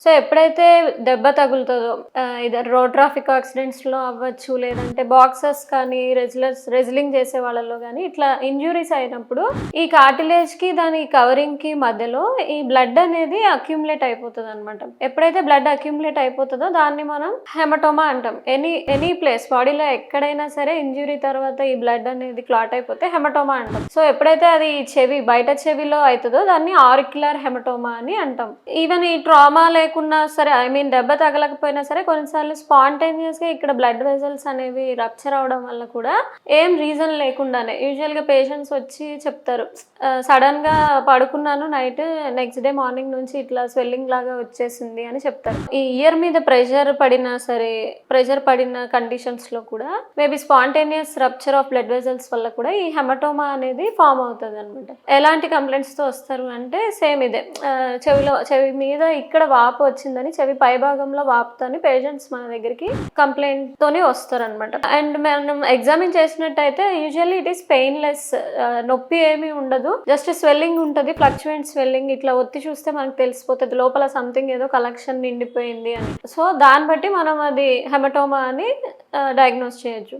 So, ఎప్పుడైతే దెబ్బ తగులుతదో either road traffic యాక్సిడెంట్స్‌లో అవ్వచ్చు, లేదంటే బాక్సర్స్ కానీ, రెజ్లింగ్ చేసే వాళ్ళలో గానీ, ఇట్లా ఇంజ్యూరీస్ అయినప్పుడు ఈ కార్టిలేజ్‌కి, దాని కవరింగ్‌కి మధ్యలో ఈ బ్లడ్ అనేది అక్యుములేట్ అయిపోతదనమాట. ఎప్పుడైతే బ్లడ్ అక్యుములేట్ అయిపోతదో దాన్ని మనం హెమటోమా అంటాం. ఎనీ ప్లేస్ బాడీలో ఎక్కడైనా సరే ఇంజ్యూరీ తర్వాత ఈ బ్లడ్ అనేది క్లాట్ అయిపోతే హెమటోమా అంటాం. సో, ఎప్పుడైతే అది బయట చెవిలో అయితదో దాన్ని ఆరిక్యులర్ హెమటోమా అని అంటాం. ఈవెన్ ఈ ట్రామా లేకున్నా సరే, దెబ్బ తగలకపోయినా సరే కొన్నిసార్లు స్పాంటేనియస్‌గా ఇక్కడ బ్లడ్ వెసల్స్ అనేవి రప్చర్ అవ్వడం వల్ల కూడా ఏం రీజన్ లేకుండానే యూజువల్‌గా పేషెంట్స్ వచ్చి చెప్తారు. సడన్‌గా పడుకున్నాను నైట్, నెక్స్ట్ డే మార్నింగ్ నుంచి ఇట్లా స్వెల్లింగ్ లాగా వచ్చేసింది అని చెప్తారు. ఈ ఇయర్ మీద ప్రెషర్ పడినా సరే, ప్రెషర్ పడిన కండిషన్స్‌లో కూడా maybe spontaneous rupture of blood vessels వల్ల కూడా ఈ హెమటోమా అనేది ఫార్మ్ అవుతదనమాట. ఎలాంటి కంప్లైంట్స్‌తో వస్తారు అంటే సేమ్ ఇదే. చెవి మీద ఇక్కడ వాపు వచ్చిందని, చెవి పై భాగంలో వాపుతోని పేషెంట్స్ మన దగ్గరికి కంప్లైంట్ తోని వస్తారనమాట. అండ్ మనం ఎగ్జామిన్ చేసినట్టయితే యూజువల్లీ ఇట్ ఈస్ పెయిన్లెస్. నొప్పి ఏమీ ఉండదు, జస్ట్ స్వెల్లింగ్ ఉంటుంది, ఫ్లక్చువెంట్ స్వెల్లింగ్. ఇట్లా ఒత్తి చూస్తే మనకు తెలిసిపోతుంది లోపల సంథింగ్ ఏదో కలెక్షన్ నిండిపోయింది అని. సో దాన్ని బట్టి మనం అది హెమటోమా అని డయాగ్నోస్ చేయొచ్చు.